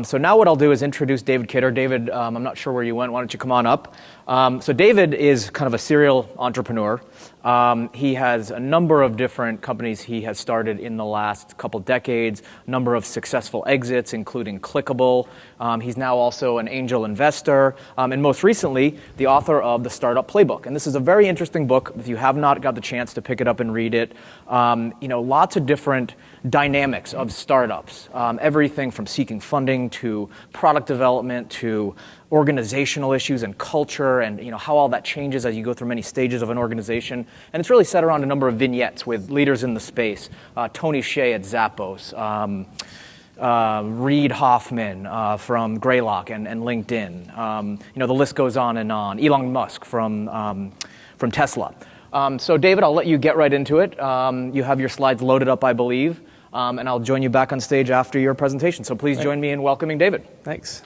So now what I'll do is introduce David Kidder. David, I'm not sure where you went. Why don't you come on up? So David is kind of a serial entrepreneur. He has a number of different companies he has started in the last couple decades, a number of successful exits, including Clickable. He's now also an angel investor, and most recently, the author of The Startup Playbook. And this is a very interesting book. If you have not got the chance to pick it up and read it, lots of different dynamics of startups, everything from seeking funding to product development to organizational issues and culture and how all that changes as you go through many stages of an organization. And it's really set around a number of vignettes with leaders in the space. Tony Hsieh at Zappos, Reid Hoffman from Greylock and LinkedIn. The list goes on and on. Elon Musk from Tesla. So David, I'll let you get right into it. You have your slides loaded up, I believe, and I'll join you back on stage after your presentation. So please join me in welcoming David. Thanks.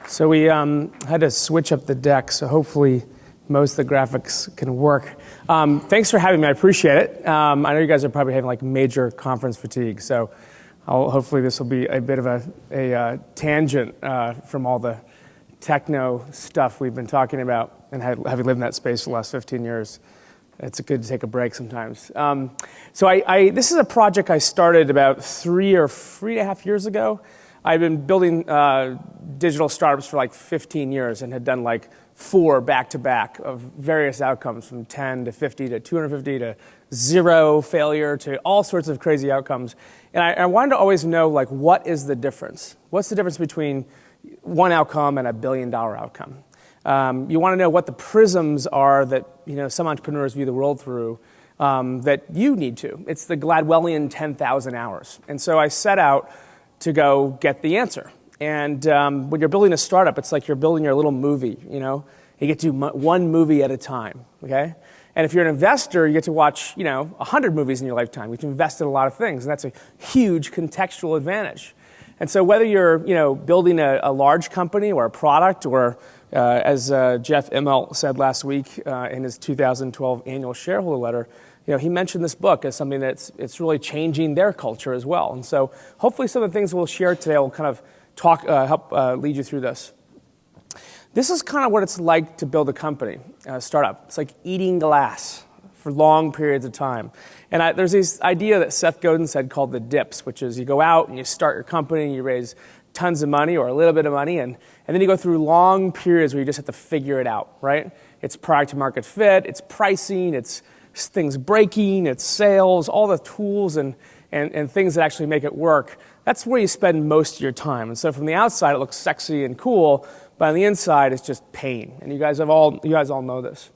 So we had to switch up the deck, so hopefully most of the graphics can work. Thanks for having me, I appreciate it. I know you guys are probably having major conference fatigue, so hopefully this will be a bit of a tangent from all the techno stuff we've been talking about, and having lived in that space for the last 15 years. It's good to take a break sometimes. So this is a project I started about 3 or 3.5 years ago. I've been building digital startups for 15 years and had done 4 back-to-back of various outcomes, from 10 to 50 to 250 to 0 failure to all sorts of crazy outcomes. And I wanted to always know, what is the difference? What's the difference between one outcome and $1 billion outcome? You want to know what the prisms are that some entrepreneurs view the world through that you need to. It's the Gladwellian 10,000 hours. And so I set out to go get the answer. And when you're building a startup, it's like you're building your little movie, You get to do one movie at a time, okay? And if you're an investor, you get to watch, 100 movies in your lifetime. You can invest in a lot of things, and that's a huge contextual advantage. And so whether you're, building a large company or a product, or as Jeff Immelt said last week in his 2012 annual shareholder letter, he mentioned this book as something it's really changing their culture as well. And so hopefully some of the things we'll share today will kind of help lead you through this. This is kind of what it's like to build a company, a startup. It's like eating glass for long periods of time. And there's this idea that Seth Godin said called the dips, which is you go out and you start your company and you raise tons of money or a little bit of money, and then you go through long periods where you just have to figure it out, right? It's product to market fit, it's pricing, it's things breaking, it's sales, all the tools and things that actually make it work. That's where you spend most of your time. And so from the outside, it looks sexy and cool, but on the inside, it's just pain. And you guys all know this.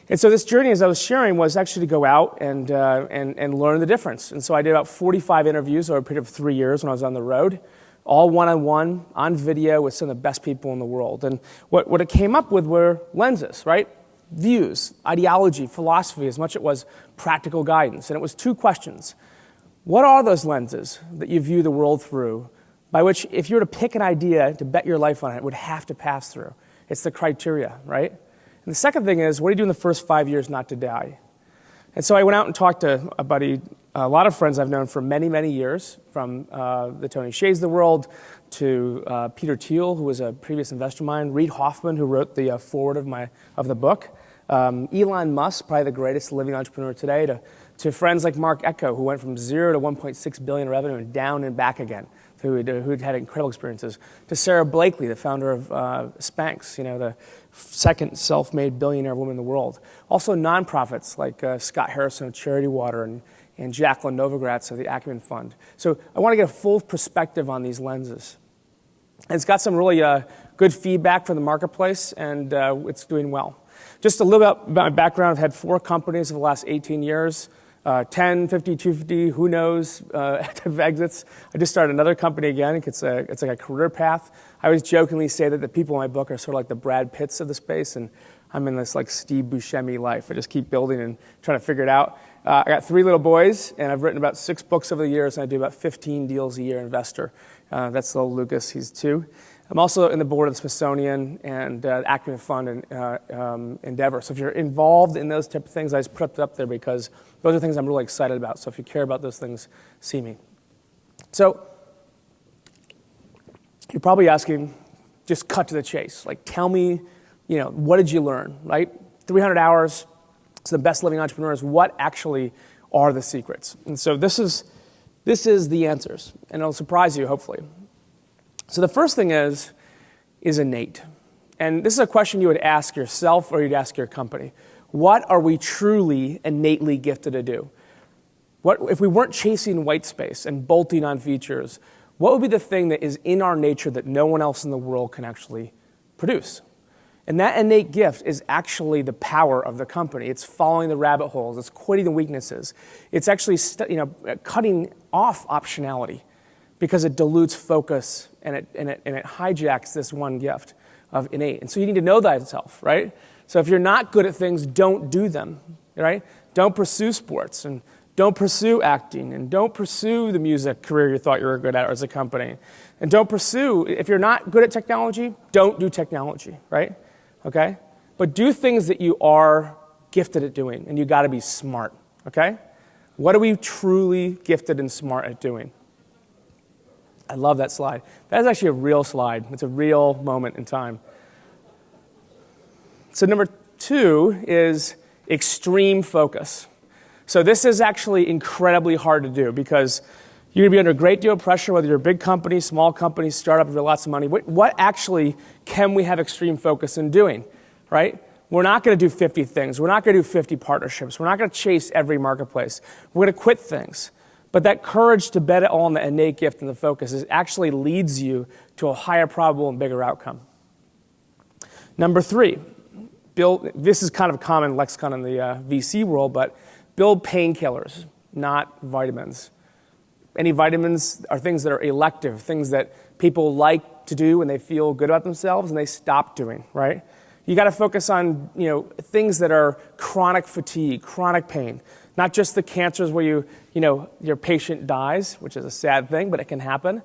And so this journey, as I was sharing, was actually to go out and learn the difference. And so I did about 45 interviews over a period of 3 years when I was on the road, all one-on-one, on video with some of the best people in the world. And what it came up with were lenses, right? Views, ideology, philosophy, as much as it was practical guidance. And it was 2 questions. What are those lenses that you view the world through, by which if you were to pick an idea to bet your life on it, would have to pass through? It's the criteria, right? And the second thing is, what do you do in the first 5 years not to die? And so I went out and talked to a lot of friends I've known for many, many years, from the Tony Hsiehs of the world to Peter Thiel, who was a previous investor of mine, Reid Hoffman, who wrote the foreword of the book, Elon Musk, probably the greatest living entrepreneur today, to friends like Mark Ecko, who went from 0 to 1.6 billion in revenue and down and back again, who'd had incredible experiences, to Sarah Blakely, the founder of Spanx, the second self-made billionaire woman in the world. Also nonprofits like Scott Harrison of Charity Water and Jacqueline Novogratz of the Acumen Fund. So I want to get a full perspective on these lenses. And it's got some really good feedback from the marketplace, and it's doing well. Just a little bit about my background. I've had 4 companies over the last 18 years, 10, 50, 250, who knows, active exits. I just started another company again. It's like a career path. I always jokingly say that the people in my book are sort of like the Brad Pitts of the space, and I'm in this Steve Buscemi life. I just keep building and trying to figure it out. I got 3 little boys, and I've written about 6 books over the years, and I do about 15 deals a year investor. That's little Lucas, he's 2. I'm also in the board of the Smithsonian and Acumen Fund and Endeavor. So if you're involved in those type of things, I just put it up there because those are things I'm really excited about. So if you care about those things, see me. So you're probably asking, just cut to the chase. Like, tell me, what did you learn, right? 300 hours to the best living entrepreneurs. What actually are the secrets? And so this is the answers, and it'll surprise you, hopefully. So the first thing is innate. And this is a question you would ask yourself or you'd ask your company. What are we truly innately gifted to do? What if we weren't chasing white space and bolting on features, what would be the thing that is in our nature that no one else in the world can actually produce? And that innate gift is actually the power of the company. It's following the rabbit holes. It's quitting the weaknesses. It's actually cutting off optionality because it dilutes focus and it hijacks this one gift of innate. And so you need to know thyself, right? So if you're not good at things, don't do them, right? Don't pursue sports, and don't pursue acting, and don't pursue the music career you thought you were good at as a company. And don't pursue, if you're not good at technology, don't do technology, right? Okay? But do things that you are gifted at doing, and you got to be smart, okay? What are we truly gifted and smart at doing? I love that slide. That is actually a real slide. It's a real moment in time. So number 2 is extreme focus. So this is actually incredibly hard to do because you're going to be under a great deal of pressure, whether you're a big company, small company, startup, if you have lots of money. What actually can we have extreme focus in doing, right? We're not going to do 50 things. We're not going to do 50 partnerships. We're not going to chase every marketplace. We're going to quit things. But that courage to bet it all on the innate gift and the focus actually leads you to a higher probable and bigger outcome. Number 3, this is kind of a common lexicon in the VC world, but build painkillers, not vitamins. Any vitamins are things that are elective, things that people like to do when they feel good about themselves and they stop doing, right? You got to focus on, things that are chronic fatigue, chronic pain, not just the cancers where your patient dies, which is a sad thing, but it can happen.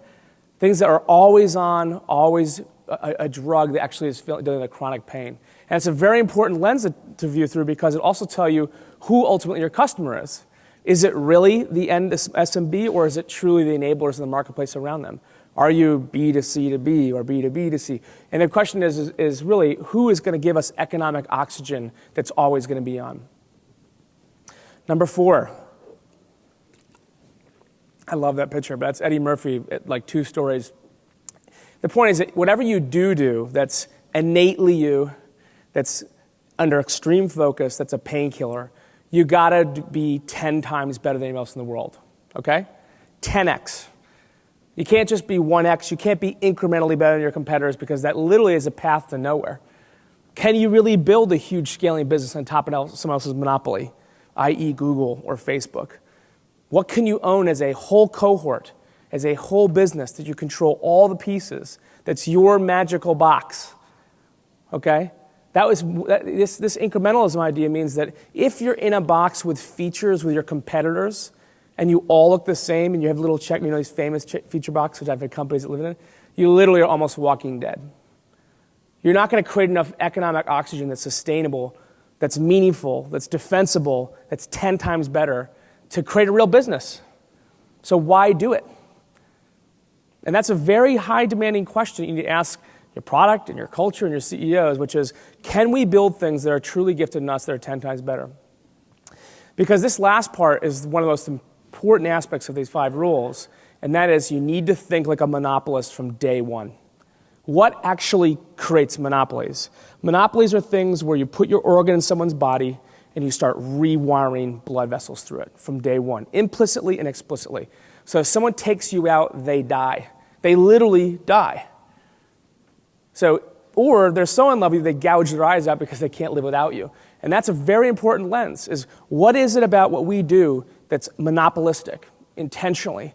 Things that are always on, always a drug that actually is dealing with chronic pain. And it's a very important lens to view through because it also tells you who ultimately your customer is. Is it really the end SMB, or is it truly the enablers in the marketplace around them? Are you B to C to B or B to B to C? And the question is really who is going to give us economic oxygen that's always going to be on? Number 4. I love that picture, but that's Eddie Murphy at like 2 stories. The point is that whatever you do that's innately you, that's under extreme focus, that's a painkiller, you gotta be 10 times better than anyone else in the world, okay? 10x. You can't just be 1x, you can't be incrementally better than your competitors because that literally is a path to nowhere. Can you really build a huge scaling business on top of someone else's monopoly, i.e. Google or Facebook? What can you own as a whole cohort, as a whole business that you control all the pieces, that's your magical box, okay? This incrementalism idea means that if you're in a box with features with your competitors and you all look the same and you have little these famous feature boxes, which I've had companies that live in it, you literally are almost walking dead. You're not going to create enough economic oxygen that's sustainable, that's meaningful, that's defensible, that's 10 times better to create a real business. So why do it? And that's a very high demanding question you need to ask your product and your culture and your CEOs, which is, can we build things that are truly gifted in us that are 10 times better? Because this last part is one of the most important aspects of these 5 rules, and that is you need to think like a monopolist from day one. What actually creates monopolies? Monopolies are things where you put your organ in someone's body and you start rewiring blood vessels through it from day one, implicitly and explicitly. So if someone takes you out, they die. They literally die. Or they're so in love with you, they gouge their eyes out because they can't live without you. And that's a very important lens, is what is it about what we do that's monopolistic, intentionally?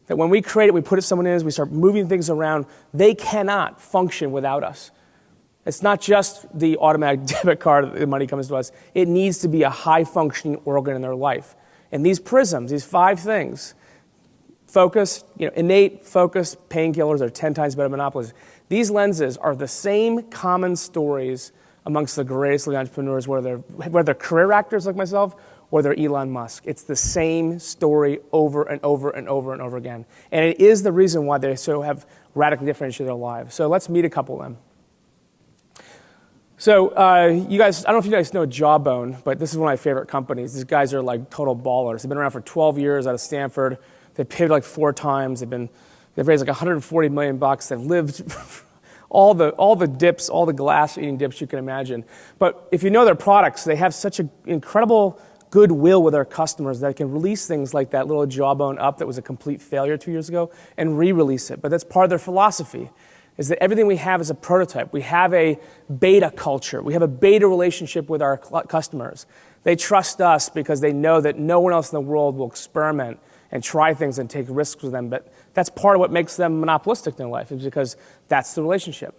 That when we create it, we put it someone in, we start moving things around, they cannot function without us. It's not just the automatic debit card that the money comes to us. It needs to be a high-functioning organ in their life. And these prisms, these 5 things, focus, innate, focus, painkillers are 10 times better monopolies. These lenses are the same common stories amongst the greatest entrepreneurs, whether they're career actors like myself or they're Elon Musk. It's the same story over and over and over and over again. And it is the reason why they so have radically differentiated their lives. So let's meet a couple of them. So you guys, I don't know if you guys know Jawbone, but this is one of my favorite companies. These guys are like total ballers. They've been around for 12 years out of Stanford. They've pivoted like 4 times. They've raised like $140 million. They've lived all the dips, all the glass-eating dips you can imagine. But if you know their products, they have such an incredible goodwill with their customers that they can release things like that little Jawbone Up that was a complete failure 2 years ago and re-release it. But that's part of their philosophy, is that everything we have is a prototype. We have a beta culture. We have a beta relationship with our customers. They trust us because they know that no one else in the world will experiment and try things and take risks with them. But that's part of what makes them monopolistic in their life, is because that's the relationship.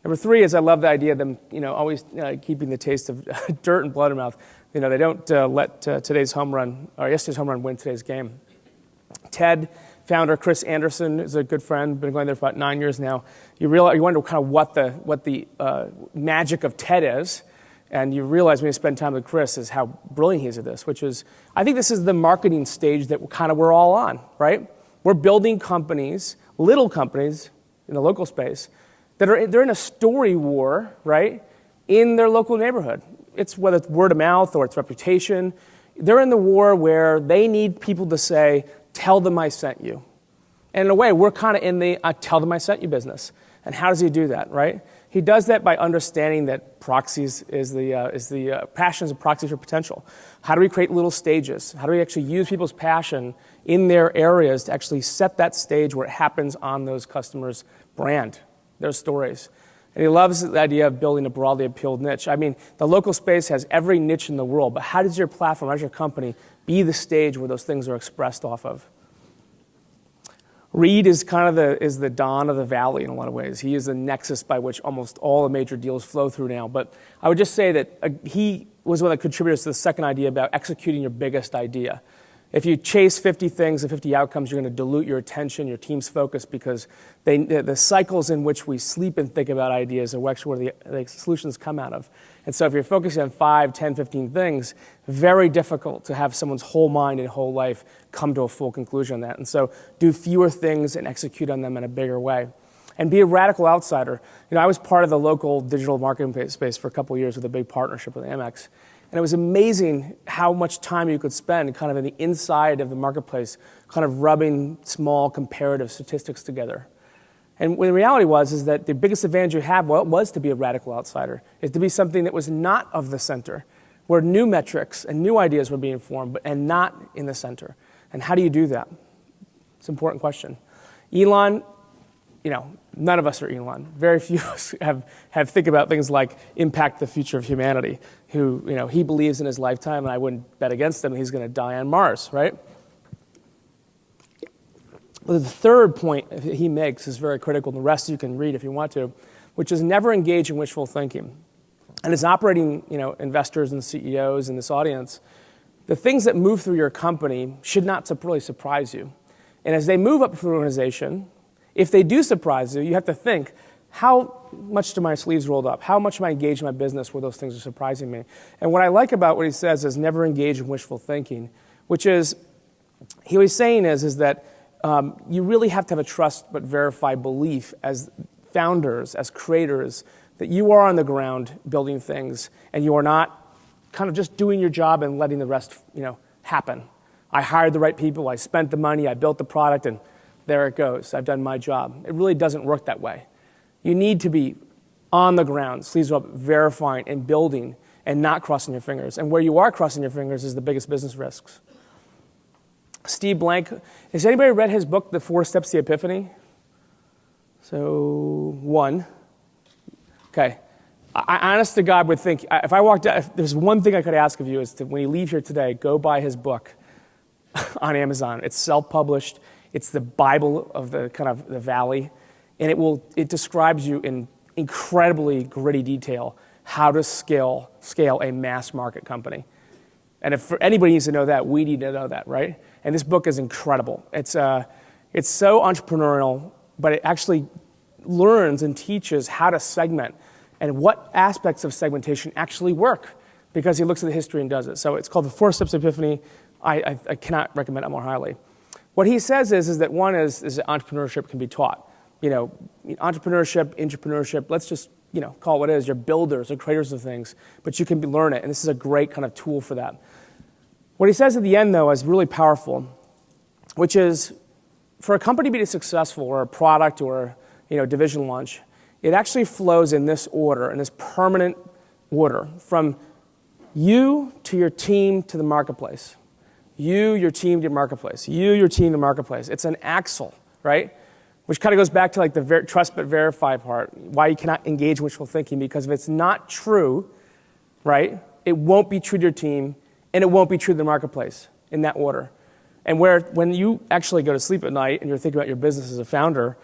Number 3 is I love the idea of them, always keeping the taste of dirt and blood in their mouth. They don't let yesterday's home run win today's game. TED founder Chris Anderson is a good friend, been going there for about 9 years now. You wonder kind of what the magic of TED is, and you realize when you spend time with Chris is how brilliant he is at this, which is, I think this is the marketing stage that we're all on, right? We're building companies, little companies in the local space, they're in a story war, right, in their local neighborhood. It's whether it's word of mouth or it's reputation. They're in the war where they need people to say, tell them I sent you. And in a way, we're kind of in the tell them I sent you business. And how does he do that, right? He does that by understanding that proxies passion is a proxy for potential. How do we create little stages? How do we actually use people's passion in their areas to actually set that stage where it happens on those customers' brand, their stories? And he loves the idea of building a broadly appealed niche. I mean, the local space has every niche in the world, but how does your platform, how does your company be the stage where those things are expressed off of? Reed is kind of the Don of the Valley in a lot of ways. He is the nexus by which almost all the major deals flow through now. But I would just say that he was one of the contributors to the second idea about executing your biggest idea. If you chase 50 things and 50 outcomes, you're going to dilute your attention, your team's focus, because the cycles in which we sleep and think about ideas are actually where the solutions come out of. And so if you're focusing on 5, 10, 15 things, very difficult to have someone's whole mind and whole life come to a full conclusion on that. And so do fewer things and execute on them in a bigger way. And be a radical outsider. I was part of the local digital marketing space for a couple of years with a big partnership with Amex. And it was amazing how much time you could spend kind of in the inside of the marketplace, kind of rubbing small comparative statistics together. And the reality is that the biggest advantage you have, was to be a radical outsider, is to be something that was not of the center, where new metrics and new ideas were being formed, and not in the center. And how do you do that? It's an important question. Elon, none of us are Elon. Very few of us have think about things like impact the future of humanity, who, he believes in his lifetime, and I wouldn't bet against him, he's going to die on Mars, right? Well, the third point he makes is very critical, and the rest you can read if you want to, which is never engage in wishful thinking. And as operating, investors and CEOs in this audience, the things that move through your company should not really surprise you. And as they move up through the organization, if they do surprise you, you have to think, how much do my sleeves rolled up? How much am I engaged in my business where those things are surprising me? And what I like about what he says is never engage in wishful thinking, which is, what he's saying is that you really have to have a trust but verify belief as founders, as creators, that you are on the ground building things and you are not kind of just doing your job and letting the rest, happen. I hired the right people, I spent the money, I built the product, and there it goes. I've done my job. It really doesn't work that way. You need to be on the ground, sleeves up, verifying and building and not crossing your fingers. And where you are crossing your fingers is the biggest business risks. Steve Blank, has anybody read his book, The 4 Steps to Epiphany? So, 1. Okay. I honest to God would think, if I walked out, if there's one thing I could ask of you is to, when you leave here today, go buy his book on Amazon. It's self-published. It's the Bible of the kind of the valley. And it describes you in incredibly gritty detail how to scale a mass market company. And if anybody needs to know that, we need to know that, right? And this book is incredible. It's so entrepreneurial, but it actually learns and teaches how to segment and what aspects of segmentation actually work, because he looks at the history and does it. So it's called the 4 Steps of Epiphany. I cannot recommend it more highly. What he says is that one is that entrepreneurship can be taught. Entrepreneurship, let's just call it what it is. You're builders or creators of things, but you can learn it, and this is a great kind of tool for that. What he says at the end, though, is really powerful, which is for a company to be successful, or a product or division launch, it actually flows in this order, in this permanent order, from you to your team to the marketplace. You, your team, to your marketplace. You, your team, to the marketplace. It's an axle, right? Which kind of goes back to like the trust but verify part, why you cannot engage in wishful thinking, because if it's not true, right, it won't be true to your team, and it won't be true to the marketplace in that order. And when you actually go to sleep at night and you're thinking about your business as a founder,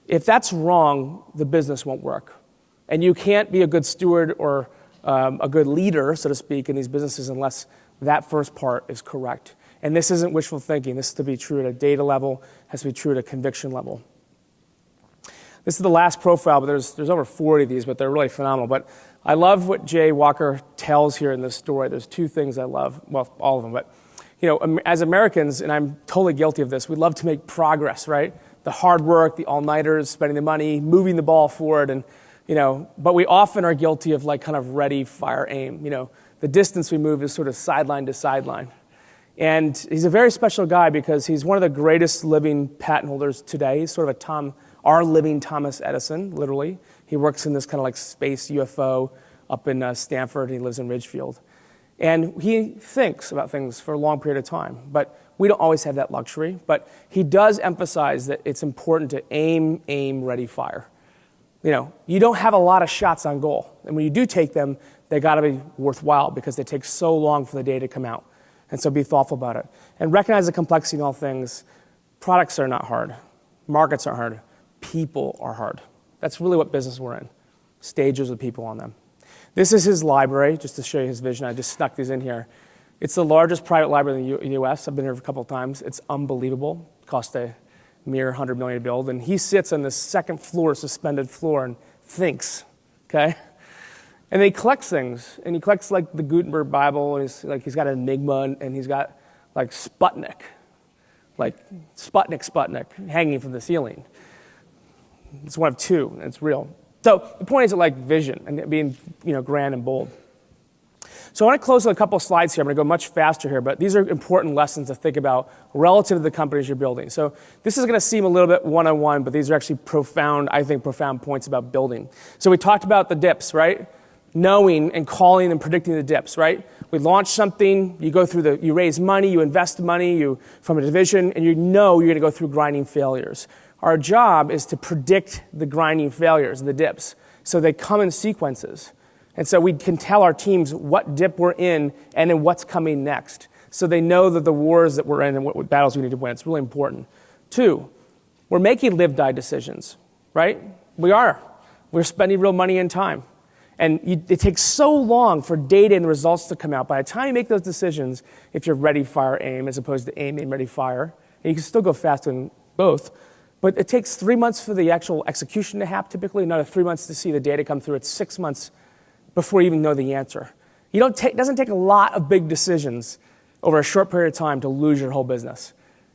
if that's wrong, the business won't work. And you can't be a good steward or a good leader, so to speak, in these businesses unless that first part is correct. And this isn't wishful thinking. This is to be true at a data level, has to be true at a conviction level. This is the last profile, but there's over 40 of these, but they're really phenomenal. But I love what Jay Walker tells here in this story. There's 2 things I love, well, all of them, but as Americans, and I'm totally guilty of this, we love to make progress, right? The hard work, the all-nighters, spending the money, moving the ball forward, and but we often are guilty of like kind of ready, fire, aim. The distance we move is sort of sideline to sideline. And he's a very special guy because he's one of the greatest living patent holders today. He's sort of our living Thomas Edison, literally. He works in this kind of like space UFO up in Stanford. He lives in Ridgefield. And he thinks about things for a long period of time. But we don't always have that luxury. But he does emphasize that it's important to aim, ready, fire. You don't have a lot of shots on goal. And when you do take them, they got to be worthwhile because they take so long for the data to come out. And so be thoughtful about it. And recognize the complexity in all things. Products are not hard. Markets aren't hard. People are hard. That's really what business we're in. Stages with people on them. This is his library, just to show you his vision. I just snuck these in here. It's the largest private library in the US. I've been here a couple of times. It's unbelievable. It cost a mere $100 million to build. And he sits on the second floor, suspended floor, and thinks, okay? And he collects things. And he collects like the Gutenberg Bible, and he's got Enigma, and he's got like Sputnik hanging from the ceiling. It's one of 2, and it's real. So the point is like vision and being grand and bold. So I want to close with a couple of slides here. I'm going to go much faster here, but these are important lessons to think about relative to the companies you're building. So this is going to seem a little bit one-on-one, but these are actually profound points about building. So we talked about the dips, right? Knowing and calling and predicting the dips, right? We launch something, you raise money, you invest money, from a division, and you're going to go through grinding failures. Our job is to predict the grinding failures and the dips. So they come in sequences. And so we can tell our teams what dip we're in and then what's coming next. So they know that the wars that we're in and what battles we need to win. It's really important. 2, we're making live-die decisions, right? We are. We're spending real money and time. And it takes so long for data and results to come out. By the time you make those decisions, if you're ready, fire, aim, as opposed to aim, ready, fire, and you can still go fast in both, but it takes 3 months for the actual execution to happen, typically, another 3 months to see the data come through. It's 6 months before you even know the answer. It doesn't take a lot of big decisions over a short period of time to lose your whole business.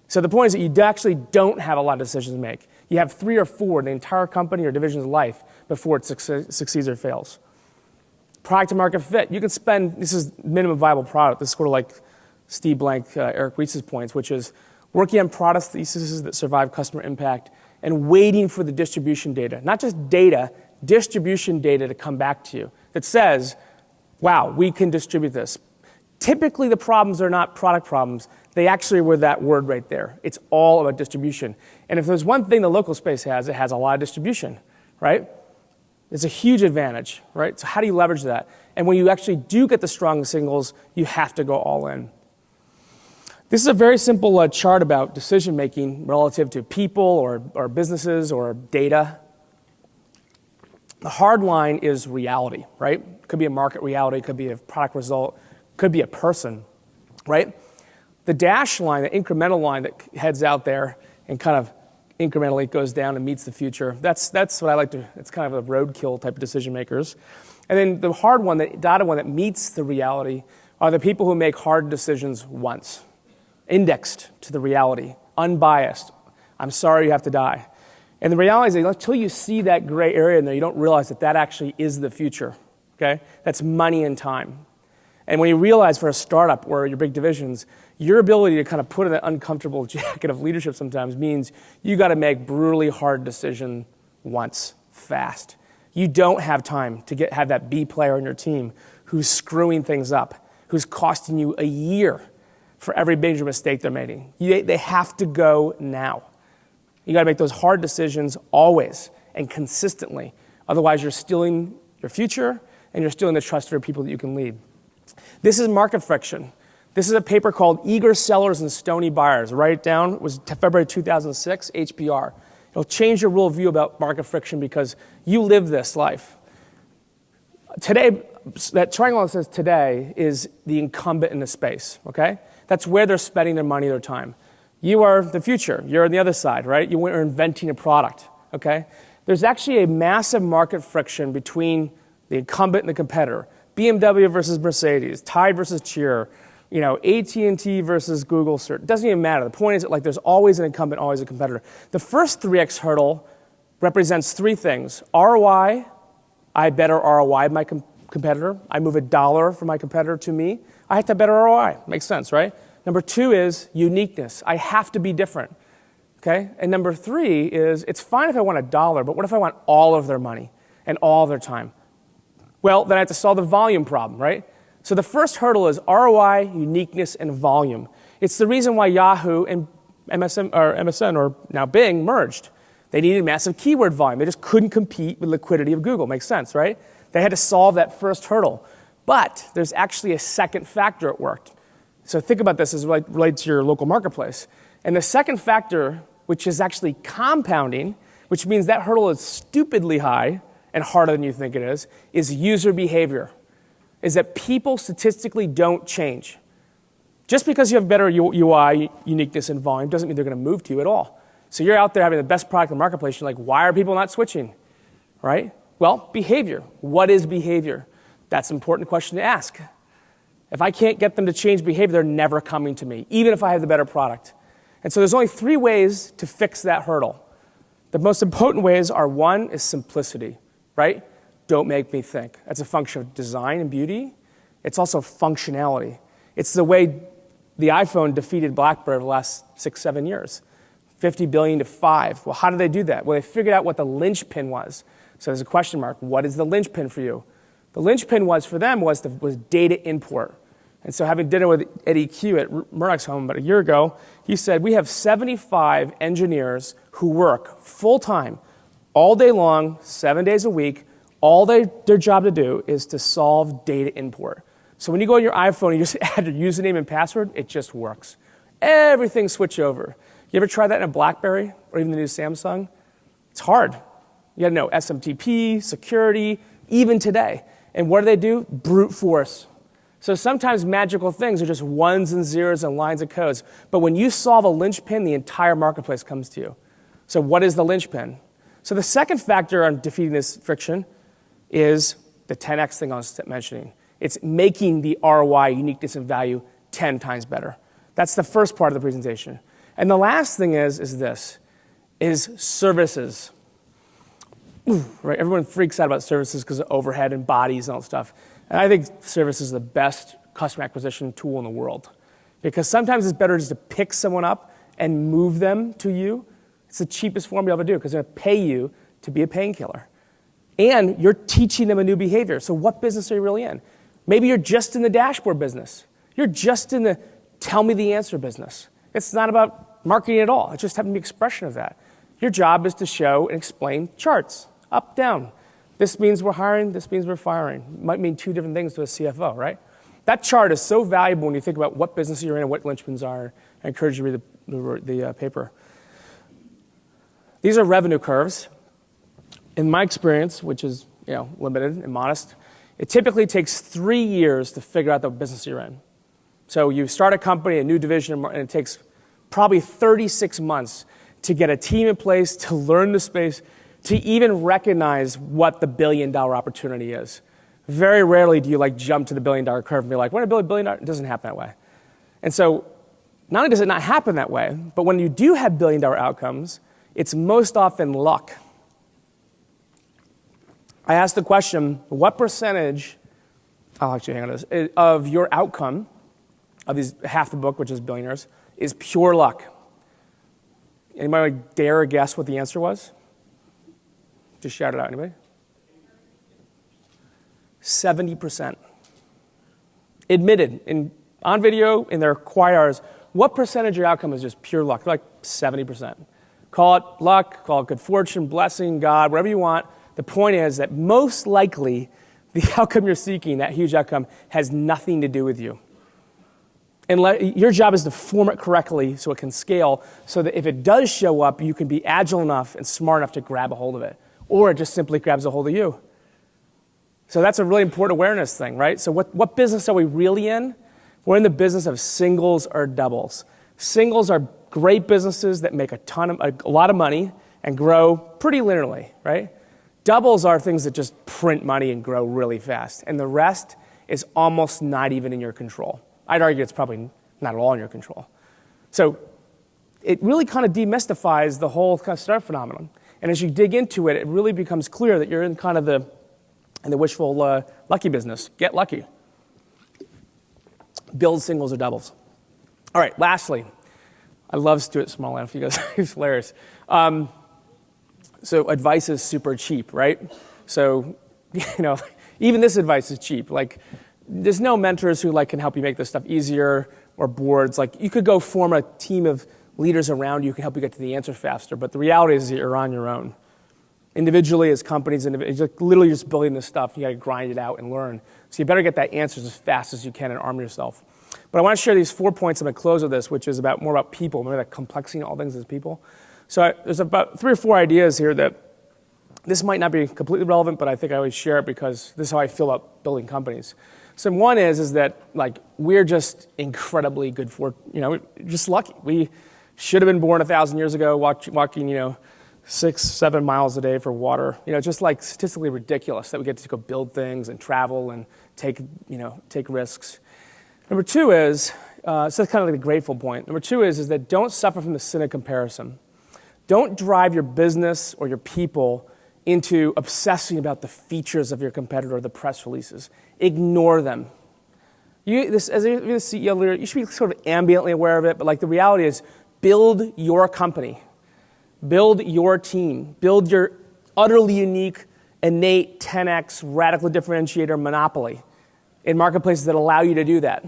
So the point is that you actually don't have a lot of decisions to make. You have 3 or 4 in the entire company or division's life before it succeeds or fails. Product to market fit. You can spend, this is minimum viable product. This is sort of like Steve Blank, Eric Wietz's points, which is working on product theses that survive customer impact and waiting for the distribution data. Not just data, distribution data to come back to you that says, wow, we can distribute this. Typically, the problems are not product problems. They actually were that word right there. It's all about distribution. And if there's one thing the local space has, it has a lot of distribution, right? It's a huge advantage, right? So how do you leverage that? And when you actually do get the strong signals, you have to go all in. This is a very simple chart about decision-making relative to people or businesses or data. The hard line is reality, right? It could be a market reality, it could be a product result, it could be a person, right? The dash line, the incremental line that heads out there and kind of incrementally goes down and meets the future. That's what I like to, it's kind of a roadkill type of decision makers. And then the hard one, the dotted one that meets the reality are the people who make hard decisions once, indexed to the reality, unbiased. I'm sorry you have to die. And the reality is that until you see that gray area in there, you don't realize that that actually is the future, okay? That's money and time. And when you realize for a startup or your big divisions, your ability to kind of put in that uncomfortable jacket of leadership sometimes means you got to make brutally hard decision once, fast. You don't have time to have that B player on your team who's screwing things up, who's costing you a year for every major mistake they're making. They have to go now. You got to make those hard decisions always and consistently. Otherwise, you're stealing your future and you're stealing the trust of your people that you can lead. This is market friction. This is a paper called Eager Sellers and Stony Buyers. Write it down. It was February 2006, HBR. It'll change your worldview about market friction because you live this life. Today, that triangle that says today is the incumbent in the space, okay? That's where they're spending their money, their time. You are the future. You're on the other side, right? You're inventing a product, okay? There's actually a massive market friction between the incumbent and the competitor. BMW versus Mercedes, Tide versus Cheer, AT&T versus Google search. It doesn't even matter. The point is that there's always an incumbent, always a competitor. The first 3x hurdle represents three things. ROI, I have better ROI than my competitor. I move $1 from my competitor to me. I have to have better ROI. Makes sense, right? Number 2 is uniqueness. I have to be different, okay? And number 3 is it's fine if I want $1, but what if I want all of their money and all of their time? Well, then I have to solve the volume problem, right? So the first hurdle is ROI, uniqueness, and volume. It's the reason why Yahoo and MSN, or now Bing, merged. They needed massive keyword volume. They just couldn't compete with liquidity of Google. Makes sense, right? They had to solve that first hurdle. But there's actually a second factor at work. So think about this as it relates to your local marketplace. And the second factor, which is actually compounding, which means that hurdle is stupidly high and harder than you think it is user behavior. Is that people statistically don't change. Just because you have better UI, uniqueness, and volume doesn't mean they're going to move to you at all. So you're out there having the best product in the marketplace. You're like, why are people not switching? Right? Well, behavior. What is behavior? That's an important question to ask. If I can't get them to change behavior, they're never coming to me, even if I have the better product. And so there's only 3 ways to fix that hurdle. The most important ways are 1 is simplicity, right? Don't make me think. That's a function of design and beauty. It's also functionality. It's the way the iPhone defeated BlackBerry over the last 6-7 years. 50 billion to 5. Well, how did they do that? Well, they figured out what the linchpin was. So there's a question mark. What is the linchpin for you? The linchpin for them was data import. And so having dinner with Eddie Q at Murdoch's home about a year ago, he said, we have 75 engineers who work full-time, all day long, 7 days a week. All their job to do is to solve data import. So when you go on your iPhone and you just add your username and password, it just works. Everything switch over. You ever try that in a BlackBerry or even the new Samsung? It's hard. You got to know SMTP, security, even today. And what do? Brute force. So sometimes magical things are just ones and zeros and lines of codes. But when you solve a linchpin, the entire marketplace comes to you. So what is the linchpin? So the second factor on defeating this friction is the 10x thing I was mentioning. It's making the ROI, uniqueness, and value 10 times better. That's the first part of the presentation. And the last thing is services. Right? Everyone freaks out about services because of overhead and bodies and all that stuff. And I think services is the best customer acquisition tool in the world. Because sometimes it's better just to pick someone up and move them to you. It's the cheapest form you'll ever do because they're going to pay you to be a painkiller. And you're teaching them a new behavior. So what business are you really in? Maybe you're just in the dashboard business. You're just in the tell me the answer business. It's not about marketing at all. It's just having the expression of that. Your job is to show and explain charts, up, down. This means we're hiring, this means we're firing. It might mean 2 different things to a CFO, right? That chart is so valuable when you think about what business you're in and what linchpins are. I encourage you to read the paper. These are revenue curves. In my experience, which is limited and modest, it typically takes 3 years to figure out the business you're in. So you start a company, a new division, and it takes probably 36 months to get a team in place, to learn the space, to even recognize what the billion-dollar opportunity is. Very rarely do you like jump to the billion-dollar curve and be like, we're going to build $1 billion. It doesn't happen that way. And so not only does it not happen that way, but when you do have billion-dollar outcomes, it's most often luck. I asked the question, what percentage, I'll actually hang on to this, of your outcome, of these half the book, which is billionaires, is pure luck? Anybody dare guess what the answer was? Just shout it out, anybody? 70%. Admitted, on video, in their quiet hours, what percentage of your outcome is just pure luck? Like 70%. Call it luck, call it good fortune, blessing, God, whatever you want. The point is that most likely, the outcome you're seeking, that huge outcome, has nothing to do with you. And your job is to form it correctly so it can scale, so that if it does show up, you can be agile enough and smart enough to grab a hold of it. Or it just simply grabs a hold of you. So that's a really important awareness thing, right? So what business are we really in? We're in the business of singles or doubles. Singles are great businesses that make a lot of money and grow pretty linearly, right? Doubles are things that just print money and grow really fast. And the rest is almost not even in your control. I'd argue it's probably not at all in your control. So it really kind of demystifies the whole kind of startup phenomenon. And as you dig into it, it really becomes clear that you're in kind of the wishful lucky business. Get lucky. Build singles or doubles. All right, lastly, I love Stuart Small. I don't know if you guys, he's hilarious. So advice is super cheap, right? So, even this advice is cheap. Like, there's no mentors who can help you make this stuff easier, or boards. Like, you could go form a team of leaders around you who can help you get to the answer faster, but the reality is that you're on your own. Individually, as companies, it's literally just building this stuff. You got to grind it out and learn. So you better get that answers as fast as you can and arm yourself. But I want to share these 4 points. I'm going to close with this, which is more about people. Remember that complexity in all things is people? So there's about 3 or 4 ideas here that this might not be completely relevant, but I think I always share it because this is how I feel about building companies. So one is that we're just incredibly good for, just lucky. We should have been born 1,000 years ago, walking 6-7 miles a day for water. Just statistically ridiculous that we get to go build things and travel and take risks. Number 2 is, so that's kind of the grateful point. Number 2 is that don't suffer from the sin of comparison. Don't drive your business or your people into obsessing about the features of your competitor or the press releases. Ignore them. As a CEO leader, you should be sort of ambiently aware of it, but the reality is build your company. Build your team. Build your utterly unique, innate, 10x, radical differentiator monopoly in marketplaces that allow you to do that,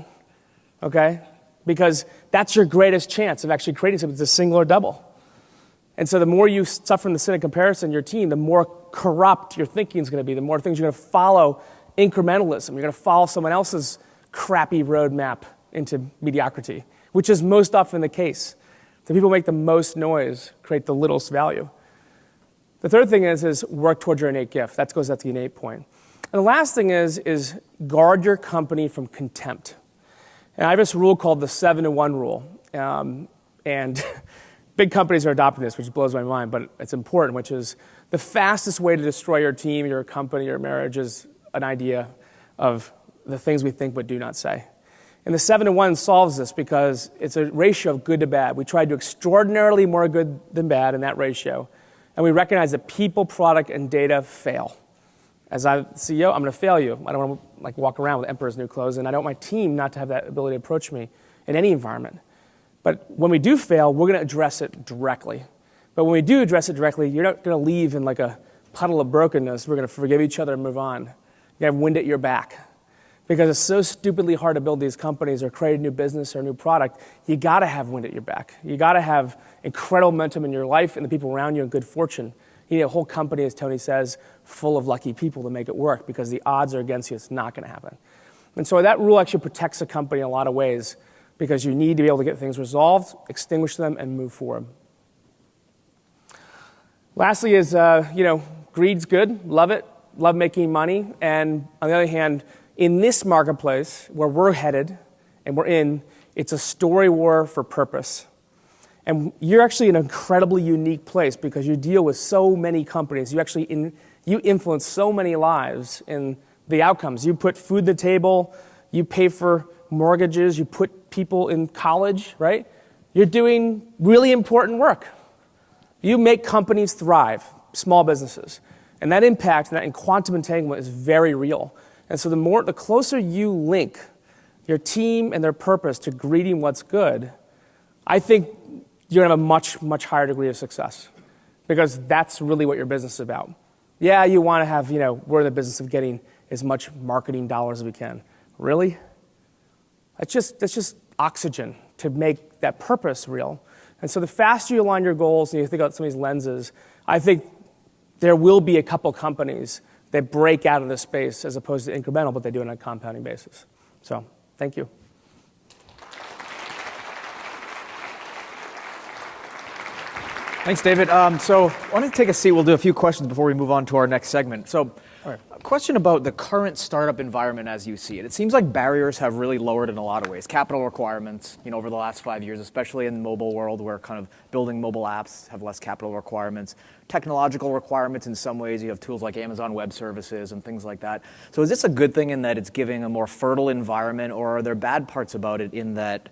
okay? Because that's your greatest chance of actually creating something that's a single or double. And so the more you suffer from the sin of comparison, your team, the more corrupt your thinking is going to be, the more things you're going to follow incrementalism. You're going to follow someone else's crappy roadmap into mediocrity, which is most often the case. The people who make the most noise create the littlest value. The third thing is work towards your innate gift. That goes at the innate point. And the last thing is guard your company from contempt. And I have this rule called the 7-to-1 rule. And big companies are adopting this, which blows my mind, but it's important, which is the fastest way to destroy your team, your company, your marriage is an idea of the things we think but do not say. And the 7-to-1 solves this because it's a ratio of good to bad. We try to do extraordinarily more good than bad in that ratio. And we recognize that people, product, and data fail. As a CEO, I'm going to fail you. I don't want to walk around with emperor's new clothes, and I don't want my team not to have that ability to approach me in any environment. But when we do fail, we're going to address it directly. But when we do address it directly, you're not going to leave in a puddle of brokenness. We're going to forgive each other and move on. You have wind at your back. Because it's so stupidly hard to build these companies or create a new business or a new product, you got to have wind at your back. You got to have incredible momentum in your life and the people around you and good fortune. You need a whole company, as Tony says, full of lucky people to make it work because the odds are against you. It's not going to happen. And so that rule actually protects a company in a lot of ways because you need to be able to get things resolved, extinguish them, and move forward. Lastly is, greed's good. Love it. Love making money. And on the other hand, in this marketplace where we're headed and we're in, it's a story war for purpose. And you're actually in an incredibly unique place because you deal with so many companies. You influence so many lives in the outcomes. You put food on the table, you pay for mortgages, you put people in college, right? You're doing really important work. You make companies thrive, small businesses. And that impact and quantum entanglement is very real. And so the closer you link your team and their purpose to greeting what's good, I think you're going to have a much, much higher degree of success because that's really what your business is about. Yeah, you want to have, we're in the business of getting as much marketing dollars as we can. Really? That's just oxygen to make that purpose real. And so the faster you align your goals and you think about some of these lenses, I think there will be a couple companies that break out of this space as opposed to incremental, but they do it on a compounding basis. So, thank you. Thanks, David. So I want to take a seat. We'll do a few questions before we move on to our next segment. So a question about the current startup environment as you see it. It seems like barriers have really lowered in a lot of ways. Capital requirements, over the last 5 years, especially in the mobile world where kind of building mobile apps have less capital requirements. Technological requirements in some ways. You have tools like Amazon Web Services and things like that. So is this a good thing in that it's giving a more fertile environment, or are there bad parts about it in that,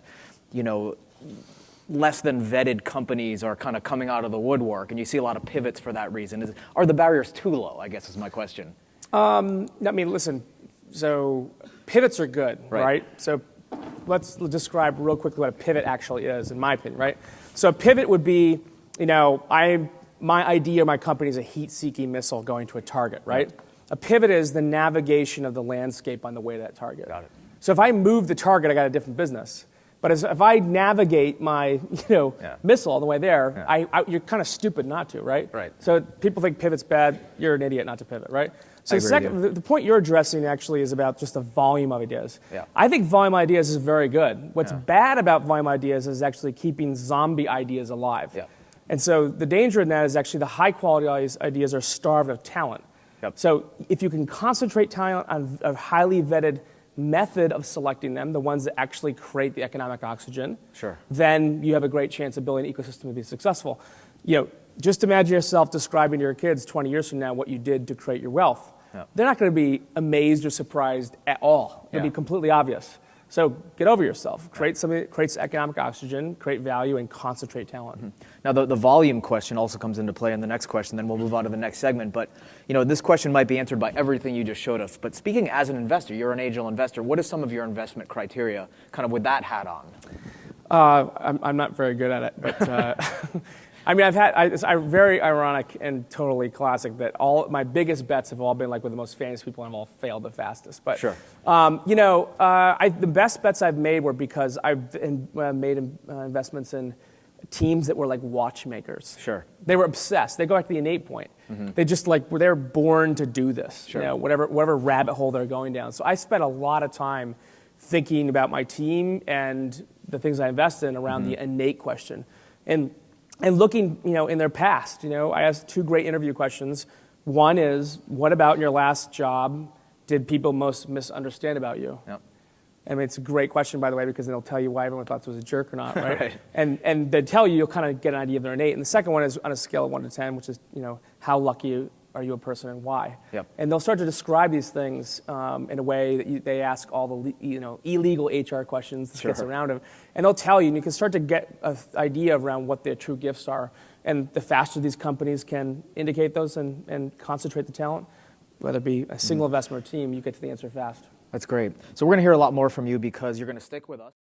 less than vetted companies are kind of coming out of the woodwork, and you see a lot of pivots for that reason? Are the barriers too low, I guess is my question. Listen, so pivots are good, right? So let's describe real quickly what a pivot actually is, in my opinion, right? So a pivot would be, my idea, my company is a heat-seeking missile going to a target, right? A pivot is the navigation of the landscape on the way to that target. Got it. So if I move the target, I got a different business. But if I navigate my, missile on the way there, you're kind of stupid not to, right? Right. So people think pivot's bad. You're an idiot not to pivot, right? So the point you're addressing actually is about just the volume of ideas. Yeah. I think volume ideas is very good. What's bad about volume ideas is actually keeping zombie ideas alive. Yeah. And so the danger in that is actually the high quality ideas are starved of talent. Yep. So if you can concentrate talent on a highly vetted method of selecting them, the ones that actually create the economic oxygen, then you have a great chance of building an ecosystem to be successful. Just imagine yourself describing to your kids 20 years from now what you did to create your wealth. They're not going to be amazed or surprised at all. It'll be completely obvious. So get over yourself. Create something that creates economic oxygen, create value, and concentrate talent. Mm-hmm. Now, the volume question also comes into play in the next question, then we'll move on to the next segment. But, this question might be answered by everything you just showed us. But speaking as an investor, you're an angel investor. What is some of your investment criteria, kind of with that hat on? I'm not very good at it, but it's very ironic and totally classic that all my biggest bets have all been like with the most famous people and have all failed the fastest. But the best bets I've made were because I've made investments in teams that were like watchmakers. Sure. They were obsessed. They go back to the innate point. Mm-hmm. They just they're born to do this. Sure. Whatever rabbit hole they're going down. So I spent a lot of time thinking about my team and the things I invest in around the innate question. And looking, in their past, I asked two great interview questions. One is, what about in your last job did people most misunderstand about you? Yep. It's a great question, by the way, because they'll tell you why everyone thought this was a jerk or not, right? Right. And they tell you, you'll kind of get an idea of their innate. And the second one is on a scale of 1 to 10, which is, how lucky are you a person and why? Yep. And they'll start to describe these things in a way that they ask all the illegal HR questions that gets around them. And they'll tell you, and you can start to get an idea around what their true gifts are. And the faster these companies can indicate those and concentrate the talent, whether it be a single investment or team, you get to the answer fast. That's great. So we're going to hear a lot more from you because you're going to stick with us.